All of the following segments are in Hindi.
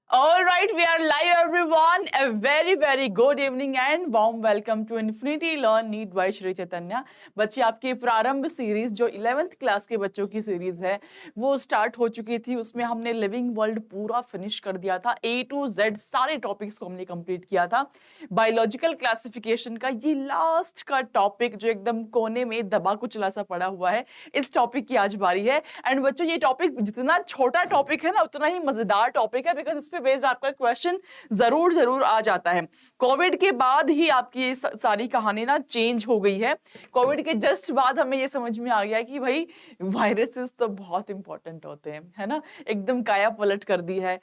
All right, we are live, everyone. A very, very good evening and warm welcome to Infinity Learn Need by Shri Chaitanya. बच्चे, आपकी प्रारंभ सीरीज जो 11th क्लास के बच्चों की सीरीज है वो स्टार्ट हो चुकी थी। उसमें हमने लिविंग वर्ल्ड पूरा फिनिश कर दिया था। A to Z सारे टॉपिक्स को हमने कंप्लीट किया था। बायोलॉजिकल क्लासिफिकेशन का ये लास्ट का टॉपिक जो एकदम कोने में दबा कुचला सा पड़ा हुआ है, इस टॉपिक की आज बारी है। एंड बच्चों, ये टॉपिक जितना छोटा टॉपिक है ना उतना ही मजेदार टॉपिक है, बिकॉज इस पे बेस्ड आपका क्वेश्चन जरूर जरूर आ जाता है। कोविड के बाद ही आपकी सारी कहानी ना चेंज हो गई है। कोविड के जस्ट बाद हमें ये समझ में आ गया कि भाई वायरसेस तो बहुत इंपॉर्टेंट होते हैं, है ना। एकदम काया पलट कर दी है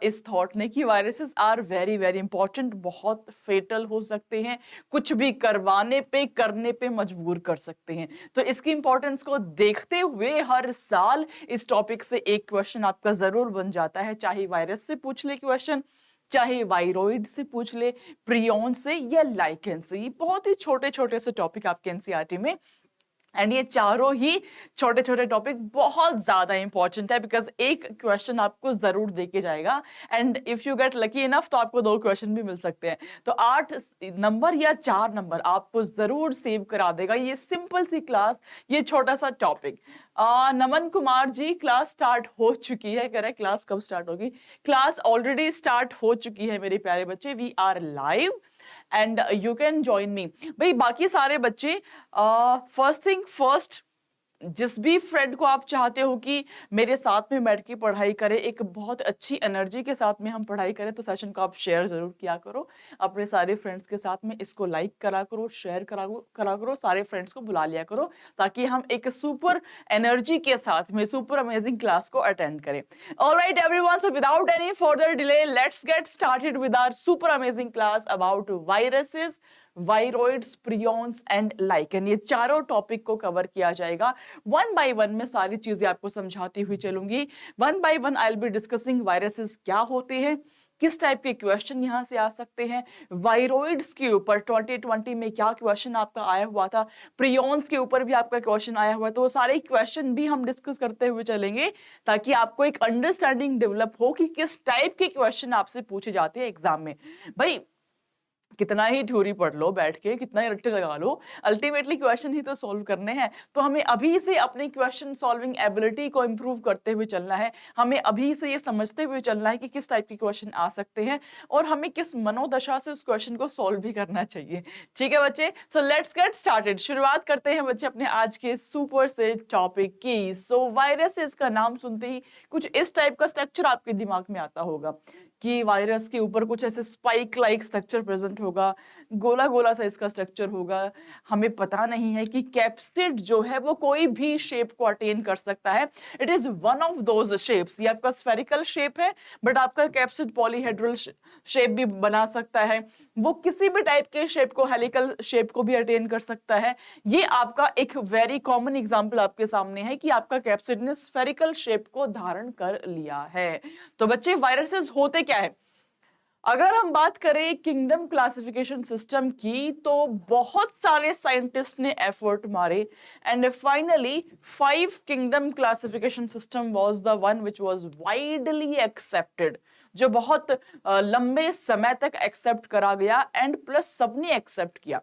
इस थॉट ने कि viruses are very very important, बहुत फेटल हो सकते हैं, कुछ भी करवाने पे करने पे मजबूर कर सकते हैं। तो इसकी इंपॉर्टेंस को देखते हुए हर साल इस टॉपिक से एक क्वेश्चन आपका जरूर बन जाता है, चाहे वायरस से पूछ ले क्वेश्चन, चाहे वायरोइड से पूछ ले, प्रियॉन से या लाइकेन से। ये बहुत ही छोटे छोटे से टॉपिक आपके एनसीईआरटी में, एंड ये चारों ही छोटे छोटे टॉपिक बहुत ज्यादा इंपॉर्टेंट है, बिकॉज एक क्वेश्चन आपको जरूर देके जाएगा। And if you get lucky enough तो आपको 2 क्वेश्चन भी मिल सकते हैं। तो 8 नंबर या 4 नंबर आपको जरूर सेव करा देगा ये सिंपल सी क्लास, ये छोटा सा टॉपिक। नमन कुमार जी, क्लास स्टार्ट हो चुकी है। कह रहे क्लास कब स्टार्ट होगी? क्लास ऑलरेडी स्टार्ट हो चुकी है मेरे प्यारे बच्चे। We are live and you can join me. भाई बाकी सारे बच्चे, फर्स्ट थिंग फर्स्ट, जिस भी फ्रेंड को आप चाहते हो कि मेरे साथ में बैठ के पढ़ाई करे, एक बहुत अच्छी एनर्जी के साथ में हम पढ़ाई करें, तो सेशन को आप शेयर जरूर किया करो अपने सारे फ्रेंड्स के साथ में। इसको लाइक करा करो, शेयर करा करो, सारे फ्रेंड्स को बुला लिया करो, ताकि हम एक सुपर एनर्जी के साथ में सुपर अमेजिंग क्लास को अटेंड करें। Alright everyone, so without any further delay let's get started with our super amazing class about viruses, viroids, prions and lichen. ये चारों टॉपिक को कवर किया जाएगा। वन बाय वन में सारी चीजें आपको समझाती हुई चलूंगी। One by one I will be discussing viruses क्या होते हैं, किस टाइप के क्वेश्चन यहां से आ सकते हैं, वायरोइड्स के ऊपर 2020 में क्या क्वेश्चन आपका आया हुआ था, प्रियॉन्स के ऊपर भी आपका क्वेश्चन आया हुआ है। तो वो सारे क्वेश्चन भी हम डिस्कस करते हुए चलेंगे, ताकि आपको एक अंडरस्टैंडिंग डेवलप हो कि किस टाइप के क्वेश्चन आपसे पूछे जाते हैं एग्जाम में। भाई कितना ही थ्योरी पढ़ लो बैठ के, कितना ही रट्टे लगा लो, अल्टीमेटली क्वेश्चन ही तो सॉल्व करने हैं। तो हमें अभी से अपनी क्वेश्चन सॉल्विंग एबिलिटी को इंप्रूव करते हुए चलना है। हमें अभी से ये समझते हुए चलना है कि किस टाइप के क्वेश्चन आ सकते हैं और हमें किस मनोदशा से उस क्वेश्चन को सॉल्व भी करना चाहिए। ठीक है बच्चे, सो लेट्स गेट स्टार्टेड। शुरुआत करते हैं बच्चे अपने आज के सुपर से टॉपिक की। सो वायरसेस का नाम सुनते ही कुछ इस टाइप का स्ट्रक्चर आपके दिमाग में आता होगा कि वायरस के ऊपर कुछ ऐसे स्पाइक लाइक स्ट्रक्चर प्रेजेंट होगा, गोला गोला सा इसका स्ट्रक्चर होगा। हमें पता नहीं है कि कैप्सिड जो है वो कोई भी शेप को अटेन कर सकता है। It is one of those shapes. ये आपका स्फेरिकल शेप है, बट आपका कैप्सिड पॉलीहेड्रल शेप भी बना सकता है। वो किसी भी टाइप के शेप को, हेलिकल शेप को भी अटेन कर सकता है। ये आपका एक वेरी कॉमन एग्जाम्पल आपके सामने है कि आपका कैप्सिड ने स्फेरिकल शेप को धारण कर लिया है। तो बच्चे, वायरसेस होते क्या है? अगर हम बात करें किंगडम क्लासिफिकेशन सिस्टम की, तो बहुत सारे साइंटिस्ट ने एफर्ट मारे and finally 5 kingdom classification system was the one which was widely accepted, जो बहुत लंबे समय तक एक्सेप्ट करा गया एंड प्लस सबने एक्सेप्ट किया।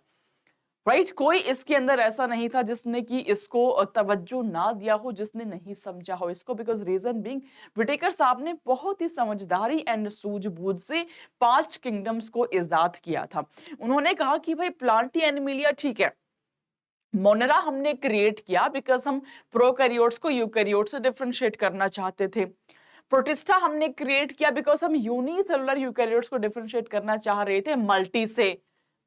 राइट कोई इसके अंदर ऐसा नहीं था जिसने कि इसको तवज्जो ना दिया हो, जिसने नहीं समझा हो इसको, बिकॉज रीजन बीइंग विटेकर साहब ने बहुत ही समझदारी एंड सूझबूझ से 5 किंगडम्स को इजाद किया था। उन्होंने कहा कि भाई प्लांटी एनिमिलिया ठीक है, मोनेरा हमने क्रिएट किया बिकॉज हम प्रोकैरियोट्स को यूकैरियोट से डिफरेंशिएट करना चाहते थे। प्रोटिस्टा हमने क्रिएट किया बिकॉज हम यूनिसेलुलर यूकैरियोट्स को डिफरेंशिएट करना चाह रहे थे मल्टी से।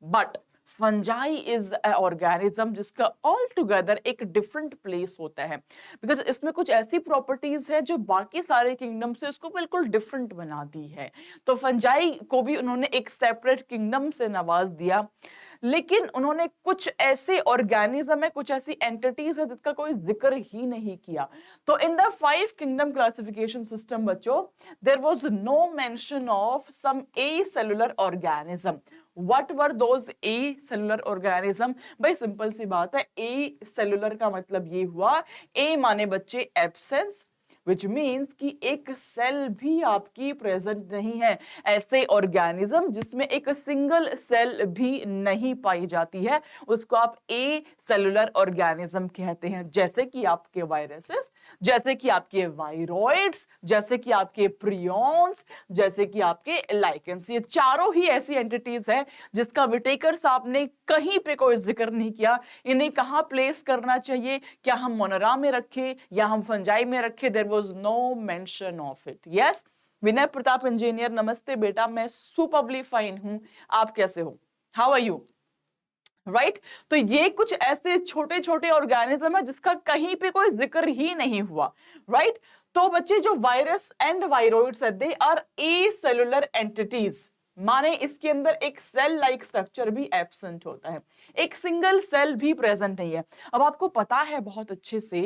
But fungi is a organism जिसका ऑल टुगेदर एक डिफरेंट प्लेस होता है, बिकॉज इसमें कुछ ऐसी प्रॉपर्टीज है जो बाकी सारे किंगडम से इसको बिल्कुल डिफरेंट बनाती है। तो फंजाई को भी उन्होंने एक सेपरेट किंगडम से नवाज दिया। लेकिन उन्होंने कुछ ऐसे ऑर्गेनिज्म है, कुछ ऐसी एंटिटीज है जिसका कोई जिक्र ही नहीं किया। तो in the 5 kingdom classification system बच्चों, there was no mention of some acellular organism. What were those acellular organism? भाई सिंपल सी बात है, ए सेलुलर का मतलब ये हुआ, ए माने बच्चे एब्सेंस, विच मीन्स कि एक सेल भी आपकी प्रेजेंट नहीं है। ऐसे ऑर्गेनिज्म जिसमें एक सिंगल सेल भी नहीं पाई जाती है, उसको आप ए सेलुलर ऑर्गेनिज्म कहते हैं। जैसे कि आपके वायरसेस, जैसे कि आपके वायरॉइड्स, जैसे कि आपके प्रियॉन्स, जैसे कि आपके लाइकेंस, ये चारों ही ऐसी एंटिटीज है जिसका विटेकर साहब ने कहीं पे कोई जिक्र नहीं किया। इन्हें कहां प्लेस करना चाहिए, क्या हम मोनोरा में रखें या हम फंजाई में रखें, there was no mention of it. Yes, Vinay Pratap engineer, नमस्ते बेटा, मैं सुपरबली फाइन हूं, आप कैसे हो, हाउ आर यू? राइट तो ये कुछ ऐसे छोटे छोटे ऑर्गेनिज्म है जिसका कहीं पे कोई जिक्र ही नहीं हुआ। राइट तो बच्चे जो वायरस एंड वायरॉइड्स है, they are acellular entities, माने इसके अंदर एक सेल लाइक स्ट्रक्चर भी एब्सेंट होता है, एक सिंगल सेल भी प्रेजेंट नहीं है। अब आपको पता है बहुत अच्छे से,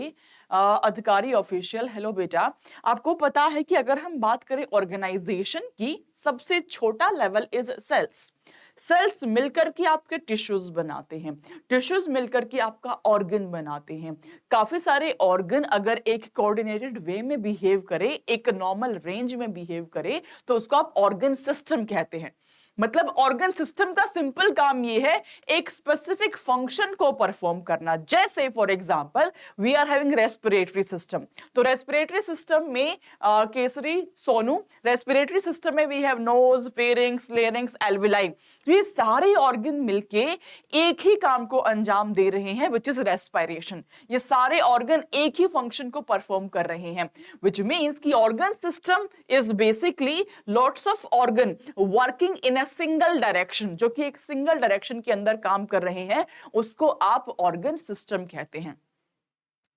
अधिकारी ऑफिशियल, हेलो बेटा, आपको पता है कि अगर हम बात करें ऑर्गेनाइजेशन की, सबसे छोटा लेवल इज सेल्स। सेल्स मिलकर के आपके टिश्यूज बनाते हैं, टिश्यूज मिलकर के आपका ऑर्गन बनाते हैं। काफी सारे ऑर्गन अगर एक कोऑर्डिनेटेड वे में बिहेव करे, एक नॉर्मल रेंज में बिहेव करे, तो उसको आप ऑर्गन सिस्टम कहते हैं। मतलब ऑर्गन सिस्टम का सिंपल काम ये है, एक स्पेसिफिक फंक्शन को परफॉर्म करना। जैसे for example we are having respiratory system, तो रेस्पिरेटरी सिस्टम में केसरी सोनू, रेस्पिरेटरी सिस्टम में we have nose, pharynx, larynx, alveoli. ये सारे ऑर्गन मिलके एक ही काम को अंजाम दे रहे हैं, विच इज रेस्पिरेशन। ये सारे ऑर्गन एक ही फंक्शन को परफॉर्म कर रहे हैं, विच मीन्स कि organ system is basically lots of organ working in single direction, जो कि एक सिंगल डायरेक्शन के अंदर काम कर रहे हैं, उसको आप ऑर्गन सिस्टम कहते हैं।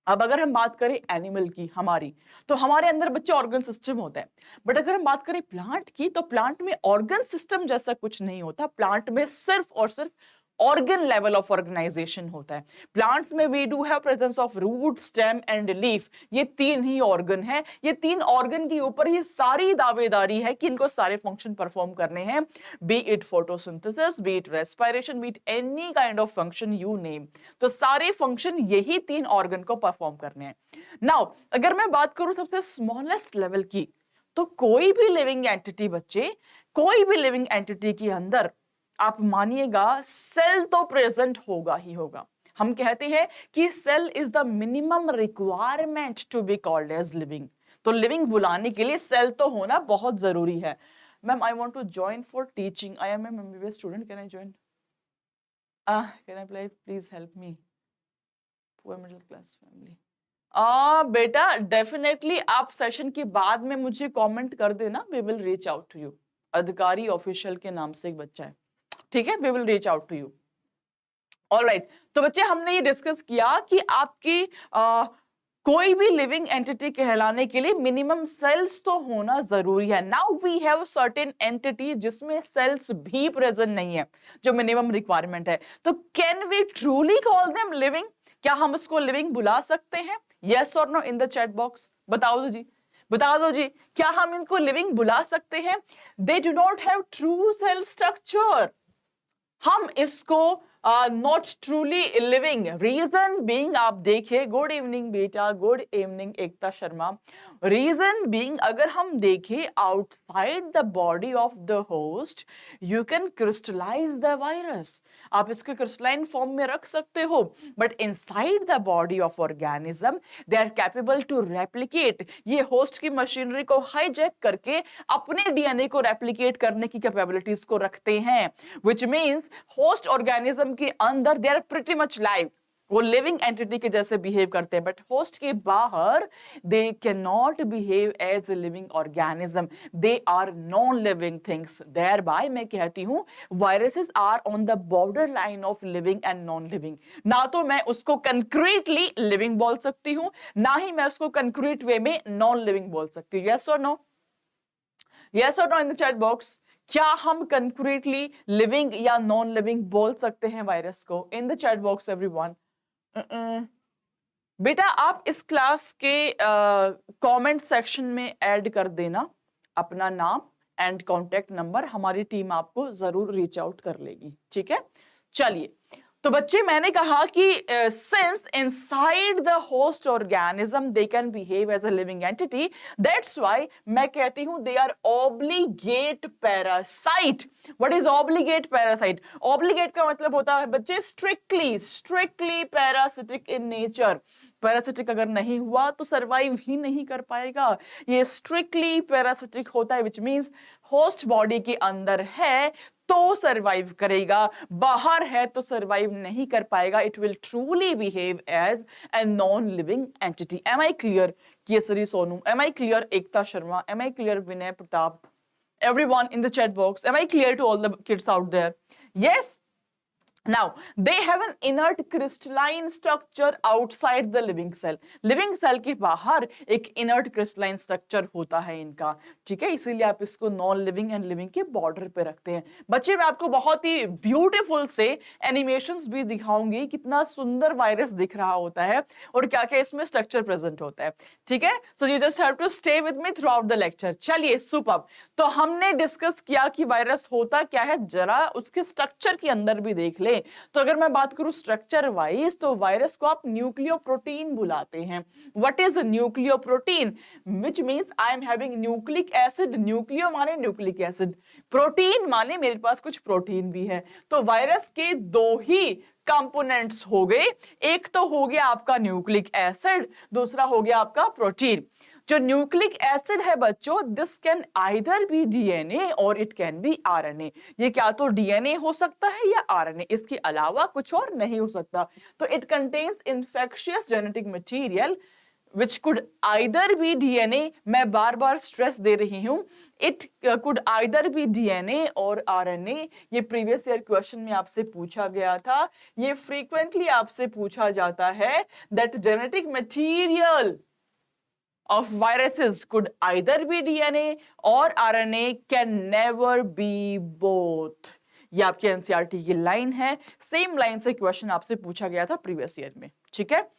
अब अगर हम बात करें एनिमल की, हमारी, तो हमारे अंदर बच्चे ऑर्गन सिस्टम होता है। बट अगर हम बात करें प्लांट की, तो प्लांट में ऑर्गन सिस्टम जैसा कुछ नहीं होता। प्लांट में सिर्फ और सिर्फ ऑर्गन लेवल ऑफ ऑर्गेनाइजेशन होता है। प्लांट्स में we do have presence of root, stem and leaf, ये तीन ही ऑर्गन है। ये तीन ऑर्गन के ऊपर ही सारी दावेदारी है कि इनको सारे फंक्शन परफॉर्म करने हैं, B it photosynthesis, B it respiration, B it any kind of function you name. तो सारे फंक्शन यही तीन ऑर्गन को परफॉर्म करने हैं। नाउ अगर मैं बात करूं सबसे स्मॉलेस्ट लेवल की, तो कोई भी लिविंग एंटिटी बच्चे, कोई भी लिविंग एंटिटी के अंदर आप मानिएगा सेल तो प्रेजेंट होगा ही होगा। हम कहते हैं कि cell is the minimum requirement to be called as living. तो लिविंग बुलाने के लिए सेल तो होना बहुत जरूरी है। Ma'am I want to join for teaching, I am M MBBS student, can I join? Can I play, please help me, poor middle class family. बेटा डेफिनेटली आप सेशन के बाद में मुझे कमेंट कर देना, we will reach out to you. Adhikari official के नाम से एक बच्चा है, ठीक है, we will reach out to you. Alright तो बच्चे हमने ये डिस्कस किया कि आपकी कोई भी लिविंग एंटिटी कहलाने के लिए मिनिमम सेल्स तो होना जरूरी है। Now we have certain entity जिसमें सेल्स भी प्रेजेंट नहीं है, जो मिनिमम रिक्वायरमेंट है। तो can we truly call them living? क्या हम उसको लिविंग बुला सकते हैं? यस और no in the chat box, बताओ दो जी, बता दो जी, क्या हम इनको लिविंग बुला सकते हैं? They do not have true cell structure, हम इसको not truly living. Reason being, आप देखिए, गुड इवनिंग बेटा, good evening Ekta Sharma. Reason being, अगर हम देखें outside the body of the host you can crystallise the virus, आप इसको क्रिस्टलाइन फॉर्म में रख सकते हो, but inside the body of organism they are capable to replicate. ये होस्ट की मशीनरी को हाईजैक करके अपने डीएनए को रेप्लिकेट करने की कैपेबिलिटीज को रखते हैं, व्हिच मींस होस्ट ऑर्गेनिज्म के अंदर they are pretty much live, वो लिविंग एंटिटी के जैसे बिहेव करते हैं, बट होस्ट के बाहर they can not behave as a living organism, they are non living things. Thereby मैं कहती हूं viruses are on the border line of living and non living. ना तो मैं उसको कंक्रीटली लिविंग बोल सकती हूं, ना ही मैं उसको कंक्रीट वे में नॉन लिविंग बोल सकती हूँ। यस और नो, यस और no in the chat box. क्या हम कंक्रीटली लिविंग या नॉन लिविंग बोल सकते हैं वायरस को? इन द चैट बॉक्स एवरीवन। बेटा आप इस क्लास के कमेंट सेक्शन में ऐड कर देना अपना नाम एंड कॉन्टेक्ट नंबर, हमारी टीम आपको जरूर रीच आउट कर लेगी, ठीक है? चलिए, तो बच्चे मैंने कहा कि since inside the host organism they can behave as a living entity, that's why मैं कहती हूं they are obligate parasite. What is obligate parasite? Obligate का मतलब होता है बच्चे strictly parasitic in nature. Parasitic अगर नहीं हुआ तो सरवाइव ही नहीं कर पाएगा। ये स्ट्रिक्टली पैरासिटिक होता है, विच मींस होस्ट बॉडी के अंदर है तो सरवाइव करेगा, बाहर है तो सरवाइव नहीं कर पाएगा। It will truly behave as a non living entity. Am I clear? Kesari Sonu, am I clear? Ekta Sharma, am I clear? Vinay Pratap, everyone in the chat box, am I clear to all the kids out there? Yes. Now they have an inert crystalline structure outside the living cell. Living cell के बाहर एक इनर्ट क्रिस्टलाइन स्ट्रक्चर होता है इनका, ठीक है? इसीलिए आप इसको नॉन लिविंग एंड लिविंग के बॉर्डर पे रखते हैं। बच्चे मैं आपको बहुत ही ब्यूटीफुल से एनिमेशंस भी दिखाऊंगी, कितना सुंदर वायरस दिख रहा होता है और क्या क्या इसमें स्ट्रक्चर प्रेजेंट होता है, ठीक है? So you just have to stay with me throughout the lecture. चलिए सुपर्ब। तो हमने डिस्कस किया कि वायरस होता क्या है, जरा उसके स्ट्रक्चर के अंदर भी देख ले। तो अगर मैं बात करूं स्ट्रक्चर वाइज, तो वायरस को आप न्यूक्लियोप्रोटीन बुलाते हैं। What is nucleoprotein? Which means I am having nucleic acid. Nucleo माने न्यूक्लिक एसिड, प्रोटीन माने मेरे पास कुछ प्रोटीन भी है। तो वायरस के दो ही कंपोनेंट्स हो गए, एक तो हो गया आपका न्यूक्लिक एसिड, दूसरा हो गया आपका प्रोटीन। जो न्यूक्लिक एसिड है बच्चों, this can either be DNA or it can be RNA. ये क्या तो डीएनए हो सकता है या आरएनए, इसके अलावा कुछ और नहीं हो सकता। तो it contains infectious genetic material which could either be DNA, मैं बार बार स्ट्रेस दे रही हूं, it could either be DNA और RNA। ये प्रीवियस ईयर क्वेश्चन में आपसे पूछा गया था, ये फ्रीक्वेंटली आपसे पूछा जाता है that genetic material of viruses could either be DNA or RNA, can never be both। ये आपके एनसीईआरटी की लाइन है, सेम लाइन से क्वेश्चन आपसे पूछा गया था प्रीवियस ईयर में, ठीक है?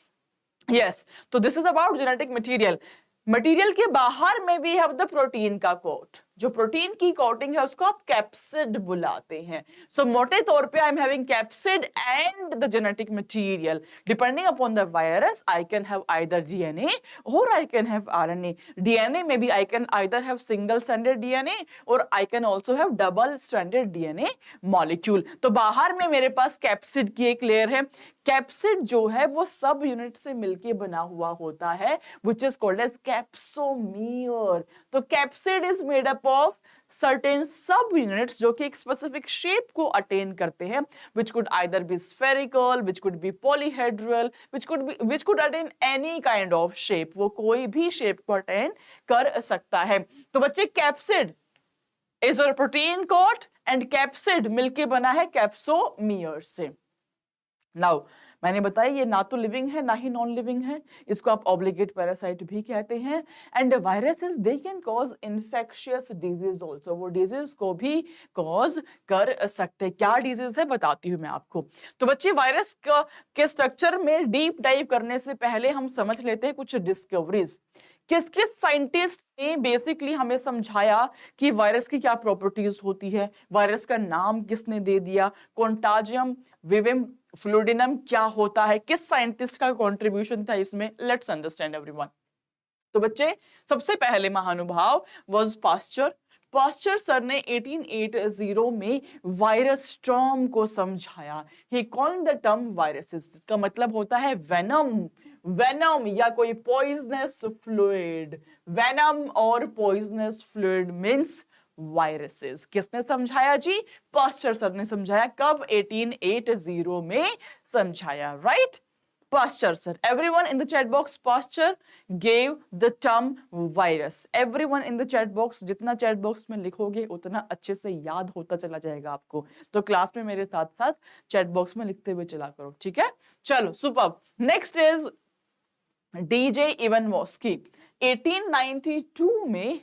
यस, तो this is about genetic material. Material के बाहर में वी हैव द प्रोटीन का कोट। जो प्रोटीन की कोटिंग है उसको आप कैप्सिड बुलाते हैं। सो मोटे तौर पे I am having capsid and the genetic material. Depending upon the virus I can have either DNA or I can have RNA. DNA में भी I can either have single stranded DNA or I can also have double stranded DNA molecule. तो बाहर में मेरे पास कैप्सिड की एक लेयर है। कैप्सिड जो है वो सब यूनिट से मिलके बना हुआ होता है, which is called as capsomere. तो capsid is made up of certain subunits जो कि एक स्पेसिफिक शेप को अटेन करते हैं, which could either be spherical, which could be polyhedral, which could attain any kind of shape। वो कोई भी शेप को अटेन कर सकता है। तो बच्चे capsid is a protein coat and capsid मिलके बना है कैप्सोमियर से। नाउ मैंने बताया ये ना तो लिविंग है ना ही नॉन लिविंग है, इसको आप ऑब्लिगेट पैरासाइट भी कहते हैं। And viruses they can cause infectious disease also, वो डिजीज को भी कॉज कर सकते हैं। क्या डिजीज है बताती हूं मैं आपको। तो बच्चे वायरस के स्ट्रक्चर में डीप डाइव करने से पहले हम समझ लेते हैं कुछ डिस्कवरीज। किस किस साइंटिस्ट ने बेसिकली हमें समझाया कि वायरस की क्या प्रॉपर्टीज होती है, वायरस का नाम किसने दे दिया, कॉन्टाजियम विविम फ्लूडिनम क्या होता है, किस साइंटिस्ट का कंट्रीब्यूशन था इसमें? Let's understand everyone. तो बच्चे सबसे पहले महानुभाव वाज पास्चर। पास्चर सर ने 1880 में वायरस टर्म को समझाया। He called the term viruses, जिसका मतलब होता है वेनम। वेनम या कोई पॉइजनस फ्लूइड। वेनम और पॉइजनस फ्लूइड मींस वायरसेस। किसने समझाया जी? पास्चर सर ने समझाया। कब? 1880 में समझाया, right? Pasteur sir. Everyone in the chat box, Pasteur gave the term virus. Everyone in the chat box, जितना chat box में लिखोगे उतना अच्छे से याद होता चला जाएगा आपको। तो क्लास में मेरे साथ साथ chat box में लिखते हुए चला करो, ठीक है? चलो superb. Next is DJ Ivanovsky. 1892 में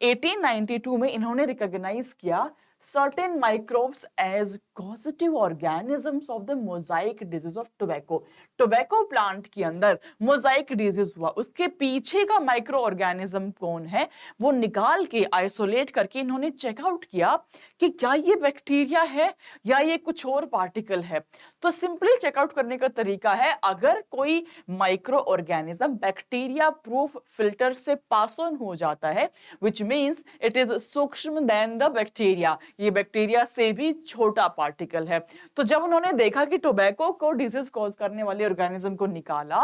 1892 में इन्होंने रिकॉग्नाइज किया certain microbes as causative organisms of the mosaic disease of tobacco. Tobacco plant के अंदर मोजाइक डिजीज हुआ, उसके पीछे का माइक्रो ऑर्गेनिज्म कौन है वो निकाल के आइसोलेट करके इन्होंने चेकआउट किया कि क्या ये बैक्टीरिया है या ये कुछ और पार्टिकल है। तो सिंपली चेकआउट करने का तरीका है, अगर कोई micro organism bacteria proof filter से पास ऑन हो जाता है, विच मीन्स इट इज सूक्ष्म देन द बैक्टीरिया, ये बैक्टीरिया से भी छोटा पार्टिकल है। तो जब उन्होंने देखा कि टोबैको को डिजीज कॉज करने वाले ऑर्गेनिज्म को निकाला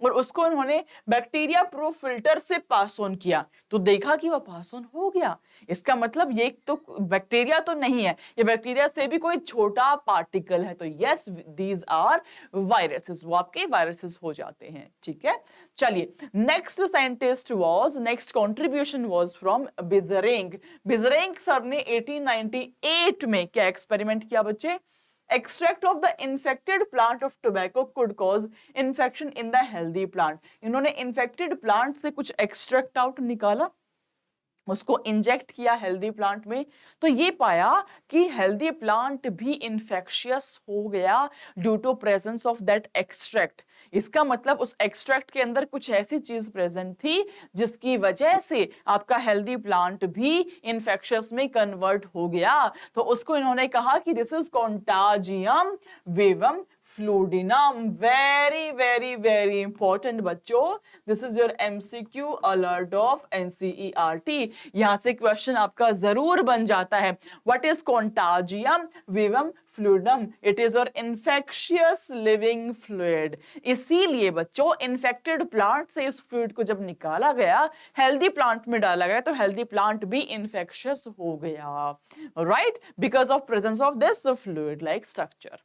और उसको उन्होंने बैक्टीरिया प्रूफ फिल्टर से पास ऑन किया, तो देखा कि वह पास ऑन हो गया। इसका मतलब ये तो बैक्टीरिया तो नहीं है, ये बैक्टीरिया से भी कोई छोटा पार्टिकल है। तो यस, दीज आर वायरसेस, वो आपके वायरसेस हो जाते हैं। ठीक है, चलिए next scientist was, next contribution was from Beijerinck. Beijerinck sir ने 1898 में क्या एक्सपेरिमेंट किया बच्चे? Extract of the infected plant of tobacco could cause infection in the healthy plant. इन्होंने infected plant से कुछ extract out निकाला, उसको इंजेक्ट किया हेल्दी प्लांट में, तो ये पाया कि हेल्दी प्लांट भी इंफेक्शियस हो गया due to presence of that extract. इसका मतलब उस एक्सट्रैक्ट के अंदर कुछ ऐसी चीज प्रेजेंट थी जिसकी वजह से आपका हेल्दी प्लांट भी इंफेक्शियस में कन्वर्ट हो गया। तो उसको इन्होंने कहा कि this is contagium vivum fluidum. Very very very important बच्चों, this is your MCQ alert of NCERT. यहां से क्वेश्चन आपका जरूर बन जाता है। What is contagium vivum fluidum? It is your infectious living fluid. इसीलिए बच्चों इन्फेक्टेड प्लांट से इस फ्लूइड को जब निकाला गया, हेल्दी प्लांट में डाला गया, तो हेल्दी प्लांट भी इन्फेक्शियस हो गया, right, because of presence of this fluid like structure.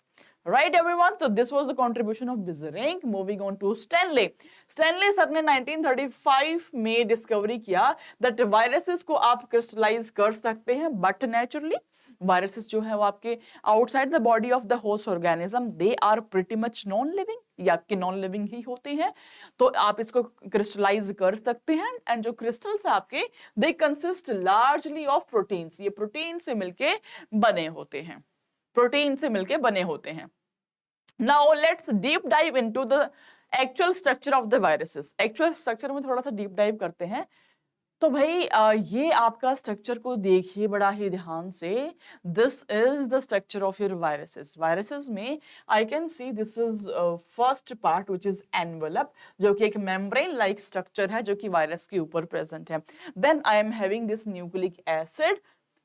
Right everyone, so this was the contribution of Bisering. Moving on to Stanley. Stanley sir ने 1935 में डिस्कवरी किया that viruses को आप क्रिस्टलाइज कर सकते हैं, but naturally viruses जो है वो आपके outside the body of the host organism, they are pretty much non-living, ये आपके नॉन लिविंग ही होते हैं। तो आप इसको क्रिस्टलाइज कर सकते हैं, एंड जो क्रिस्टल्स आपके they consist largely of proteins, ये प्रोटीन से मिलके बने होते हैं, प्रोटीन से मिलके बने होते हैं। Now let's deep dive into the actual structure of the viruses. Actual structure में थोड़ा सा deep dive करते हैं। तो भाई ये आपका स्ट्रक्चर को देखिए बड़ा ही ध्यान से। This is the structure of your viruses. Viruses में I can see this is first part which is envelope, जो कि एक मेम्ब्रेन लाइक स्ट्रक्चर है जो कि वायरस के ऊपर प्रेजेंट है। Then I am having this nucleic acid,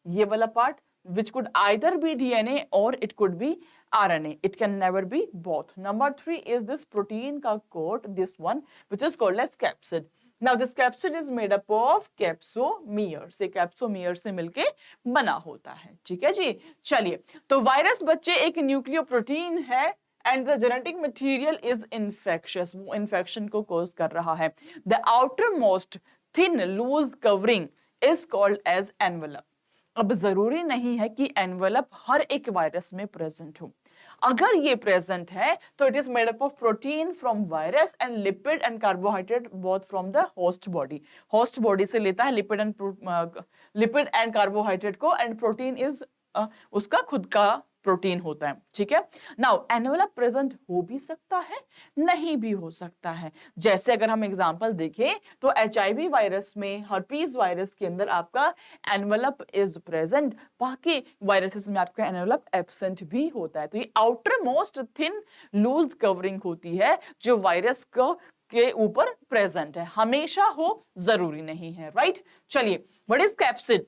ये वाला part which could either be DNA or it could be RNA. It can never be both. Number 3 is this protein ka coat, this one which is called as capsid. Now this capsid is made up of capsomeres. ये capsomeres से मिलके बना होता है। ठीक है जी, चलिए तो वायरस बच्चे एक न्यूक्लियोप्रोटीन है and the genetic material is infectious. वो इन्फेक्शन को कॉज कर रहा है। The outermost thin loose covering is called as envelope. अब जरूरी नहीं है कि एनवेलप हर एक वायरस में प्रेजेंट हो। अगर ये प्रेजेंट है तो it is made up of protein from virus and lipid and carbohydrate both from the host body. Host body से लेता है लिपिड एंड कार्बोहाइड्रेट को, एंड प्रोटीन इज उसका खुद का प्रोटीन होता है। ठीक है, नाउ एनवेलप प्रेजेंट हो भी सकता है, नहीं भी हो सकता है। जैसे अगर हम एग्जांपल देखें तो HIV वायरस में, हर्पीज वायरस के अंदर आपका एनवेलप इज प्रेजेंट, बाकी वायरसेस में आपका एनवेलप एब्सेंट भी होता है। तो ये outer most thin loose covering होती है जो वायरस को के ऊपर प्रेजेंट है, हमेशा हो जरूरी नहीं है, राइट। चलिए व्हाट इज कैप्सिड?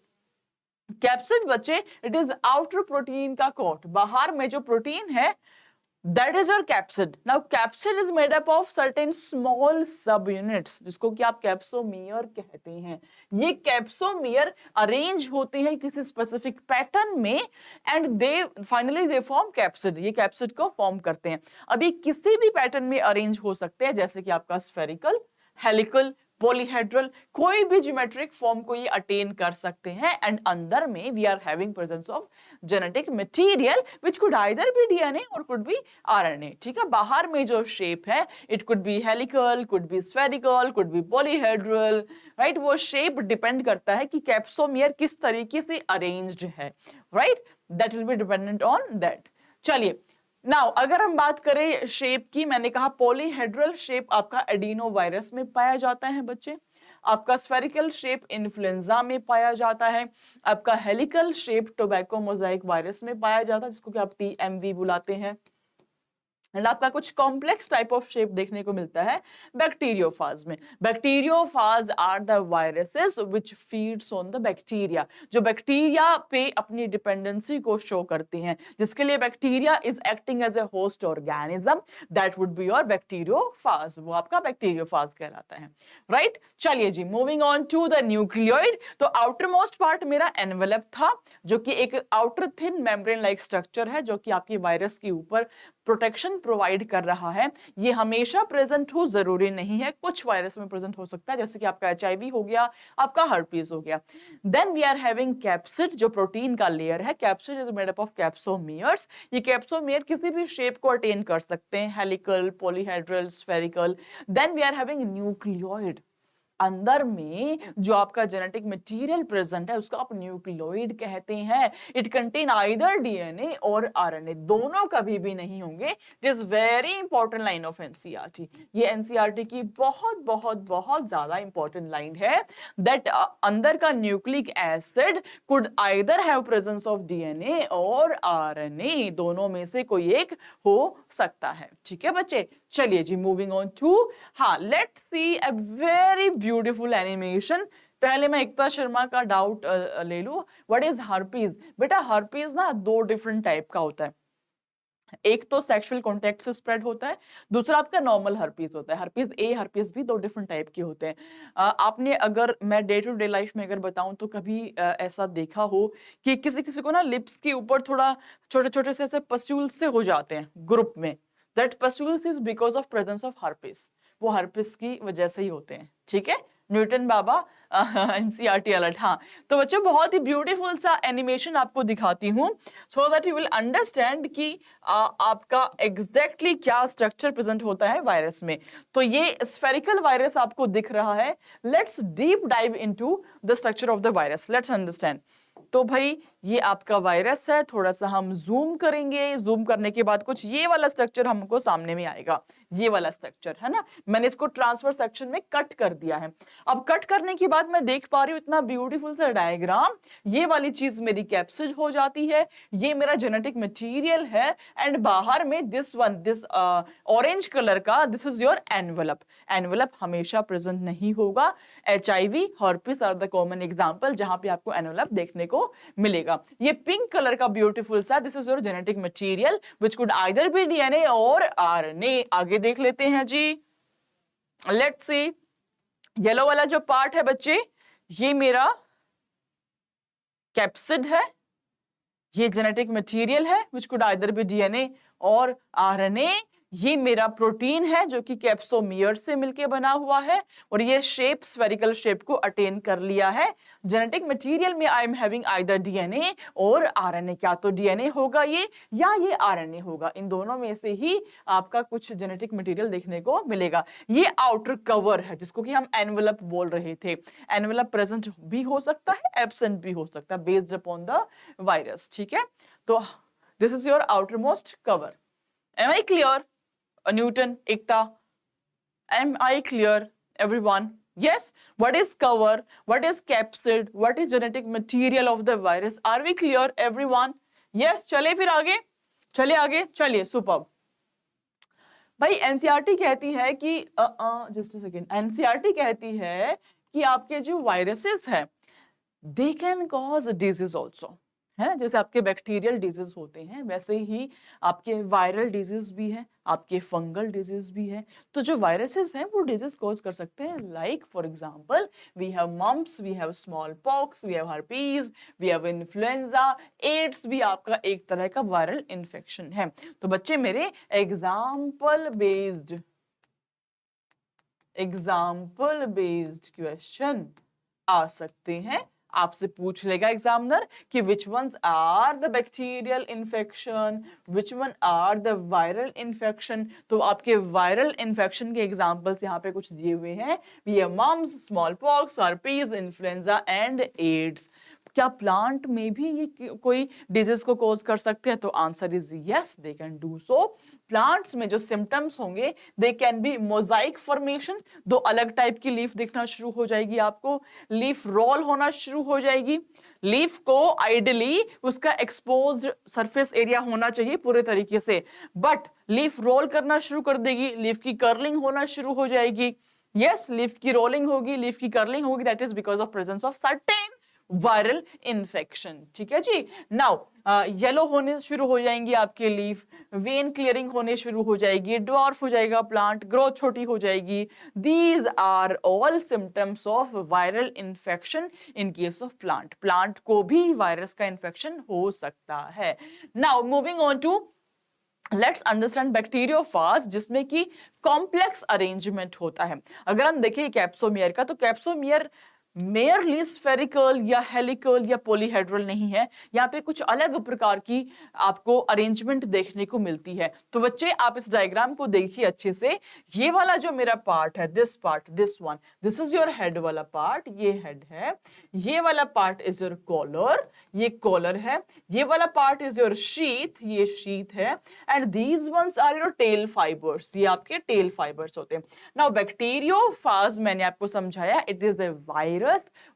कैप्सिड बच्चे इट इज आउटर प्रोटीन का कोट, बाहर में जो प्रोटीन है that is your capsid. Now capsid is made up of certain small सब यूनिट्स, जिसको कि आप कैप्सोमियर कहते हैं। ये कैप्सोमियर अरेंज होते हैं किसी स्पेसिफिक पैटर्न में and they finally they form capsid, ये कैप्सिड को फॉर्म करते हैं। अभी किसी भी पैटर्न में अरेंज हो सकते हैं, जैसे कि आपका स्फेरिकल, हेलिकल, पॉलीहेड्रल, कोई भी ज्योमेट्रिक फॉर्म को ये अटेन कर सकते हैं। एंड अंदर में we are having presence of genetic material which could either be DNA और कुड बी आरएनए। ठीक है, बाहर में जो शेप है it could be helical, could be spherical, could be polyhedral, right. वो शेप डिपेंड करता है कि कैप्सोमियर किस तरीके से अरेंज्ड है, right, that will be dependent on that. चलिए नाउ अगर हम बात करें शेप की, मैंने कहा पॉलीहेड्रल शेप आपका एडिनो वायरस में पाया जाता है बच्चे, आपका स्फेरिकल शेप इन्फ्लुएंजा में पाया जाता है, आपका helical shape tobacco mosaic virus में पाया जाता है जिसको कि आप टीएमवी बुलाते हैं। एंड आपका कुछ कॉम्प्लेक्स टाइप ऑफ शेप देखने को मिलता है बैक्टीरियोफाज में। Bacteriophage are the viruses which feeds on the bacteria, जो बैक्टीरिया पे अपनी डिपेंडेंसी को शो करते हैं, जिसके लिए bacteria is acting as a host organism, that would be your bacteriophage, वो आपका बैक्टीरियोफाज कहलाता है, राइट। चलिए जी, moving on to the nucleoid. तो आउटर मोस्ट पार्ट मेरा एनवेलप था, जो कि एक outer thin membrane like structure है, जो कि आपकी वायरस के ऊपर प्रोटेक्शन प्रोवाइड कर रहा है। ये हमेशा प्रेजेंट हो जरूरी नहीं है, कुछ वायरस में प्रेजेंट हो सकता है, जैसे कि आपका एचआईवी हो गया, आपका हर्पीज हो गया। Then we are having capsid, जो प्रोटीन का लेयर है। Capsid is made up of capsomeres. ये कैप्सोमियर किसी भी शेप को अटेन कर सकते हैं, helical, polyhedral, spherical. Then we are having nucleoid, अंदर में जो आपका जेनेटिक मटेरियल प्रेजेंट है उसको आप न्यूक्लियोइड कहते हैं। इट कंटेन आइदर डीएनए और आरएनए, दोनों कभी भी नहीं होंगे। It is very important line of NCERT. ये एनसीईआरटी की बहुत बहुत बहुत ज्यादा इंपॉर्टेंट लाइन है, दैट अंदर का nucleic acid could either have presence of DNA और आरएनए, दोनों में से कोई एक हो सकता है। ठीक है बच्चे, चलिए जी, मूविंग ऑन टू, हाँ, let's see a very beautiful animation. पहले मैं एकता शर्मा का डाउट ले लूं, व्हाट इज हर्पीज। बेटा हर्पीज ना दो डिफरेंट टाइप का होता है, एक तो सेक्सुअल कांटेक्ट से स्प्रेड होता है, दूसरा आपका नॉर्मल हर्पीज होता है। हर्पीज ए, हर्पीज बी, दो डिफरेंट टाइप के होते हैं। आपने अगर मैं डे टू डे लाइफ में अगर बताऊं तो कभी ऐसा देखा हो कि किसी किसी को ना लिप्स के ऊपर थोड़ा छोटे छोटे से ऐसे पस्यूल्स से हो जाते हैं ग्रुप में, that pustules is because of presence of herpes, वो हर्पीज की वजह से ही होते हैं। ठीक है, न्यूटन बाबा एनसीईआरटी अलर्ट। हाँ, तो बच्चों बहुत ही ब्यूटीफुल सा एनिमेशन आपको दिखाती हूँ, so that you will understand कि आपका एग्जैक्टली क्या स्ट्रक्चर प्रेजेंट होता है वायरस में। तो ये स्फेरिकल वायरस आपको दिख रहा है। Let's deep dive into the structure of the virus, let's understand. तो भाई ये आपका वायरस है, थोड़ा सा हम जूम करेंगे, जूम करने के बाद कुछ ये वाला स्ट्रक्चर हमको सामने में आएगा, ये वाला स्ट्रक्चर है ना। मैंने इसको ट्रांसफर सेक्शन में कट कर दिया है। अब कट करने के बाद मैं देख पा रही हूँ इतना ब्यूटीफुल सा डायग्राम, ये वाली चीज मेरी कैप्सिड हो जाती है, ये मेरा जेनेटिक मटेरियल है, एंड बाहर में this one, this orange colour का, this is your envelope. Envelope हमेशा प्रेजेंट नहीं होगा। HIV, herpes are the common example जहां पे आपको एनवेलप देखने को मिलेगा। ये पिंक कलर का ब्यूटीफुल सा, this is your genetic material which could either be DNA और आरएनए। आगे देख लेते हैं जी, लेट्स सी। येलो वाला जो पार्ट है बच्चे, ये मेरा कैप्सिड है, ये जेनेटिक मटेरियल है which could either be DNA और आरएनए। ये मेरा प्रोटीन है जो कि कैप्सोमियर से मिलके बना हुआ है, और ये शेप स्फेरिकल शेप को अटेन कर लिया है। जेनेटिक मटेरियल में आई एम हैविंग आइदर डीएनए और आरएनए, क्या तो डीएनए होगा ये या ये आरएनए होगा, इन दोनों में से ही आपका कुछ जेनेटिक मटेरियल देखने को मिलेगा। ये आउटर कवर है जिसको कि हम एनवेलप बोल रहे थे। एनवेलप प्रेजेंट भी हो सकता है, एब्सेंट भी हो सकता है, बेस्ड अपॉन द वायरस। ठीक है, तो this is your outer most cover. Am I clear? Newton, Ekta, am I clear, everyone? Yes. What is cover? What is capsid? What is genetic material of the virus? Are we clear, everyone? Yes. चले फिर आगे, चले आगे, चलिए, सुपर्ब। भाई एनसीईआरटी कहती है कि जस्ट अ सेकेंड, एनसीईआरटी कहती है कि आपके जो वायरसेस है they can cause disease also, है ना। जैसे आपके बैक्टीरियल डिजीज होते हैं वैसे ही आपके वायरल डिजीज भी है, आपके फंगल डिजीज भी है। तो जो वायरसेस हैं वो डिजीज कॉज कर सकते हैं, like for example we have mumps, we have small pox, we have herpes, we have influenza, AIDS भी आपका एक तरह का वायरल इन्फेक्शन है। तो बच्चे मेरे example based example based question आ सकते हैं। आपसे पूछ लेगा एग्जामिनर कि which ones are the bacterial infection, which one are the viral infection. तो आपके वायरल इन्फेक्शन के एग्जाम्पल्स यहाँ पे कुछ दिए हुए हैं, ये mumps, small pox, herpes, influenza and AIDS. क्या प्लांट में भी ये कोई डिजीज को कॉज कर सकते हैं? तो answer is yes, they can do so. Plants में जो सिम्टम्स होंगे they can be Mosaic formation, दो अलग टाइप की लीफ दिखना शुरू हो जाएगी आपको, लीफ रोल होना शुरू हो जाएगी। लीफ को आइडियली उसका एक्सपोज्ड सरफेस एरिया होना चाहिए पूरे तरीके से, बट लीफ रोल करना शुरू कर देगी, लीफ की कर्लिंग होना शुरू हो जाएगी। यस, लीफ की रोलिंग होगी, लीफ की कर्लिंग होगी, that is because of presence of certain viral infection. ठीक है जी। नाउ येलो होने शुरू हो जाएंगी आपके लीफ, वेन क्लियरिंग होने शुरू हो जाएगी, ड्वार्फ हो जाएगा प्लांट, ग्रोथ छोटी हो जाएगी। These are all symptoms of viral infection in case of plant. Plant को भी वायरस का इन्फेक्शन हो सकता है। Now moving on to let's understand bacteriophage, जिसमें कि कॉम्प्लेक्स अरेंजमेंट होता है। अगर हम देखें कैप्सोमियर का, तो कैप्सोमियर मेयरली स्फेरिकल या हेलिकल या पॉलीहेड्रल नहीं है, यहाँ पे कुछ अलग प्रकार की आपको अरेंजमेंट देखने को मिलती है। तो बच्चे आप इस डायग्राम को देखिए अच्छे से। ये वाला जो मेरा पार्ट है, this part, this one, this is your head वाला पार्ट, ये हेड है। ये वाला पार्ट इज योर कॉलर, ये कॉलर है। ये वाला पार्ट इज योर शीथ, ये शीथ है। And these ones are your tail fibres, ये आपके टेल फाइबर्स होते हैं। नाउ बैक्टीरियोफाज मैंने आपको समझाया, it is a virus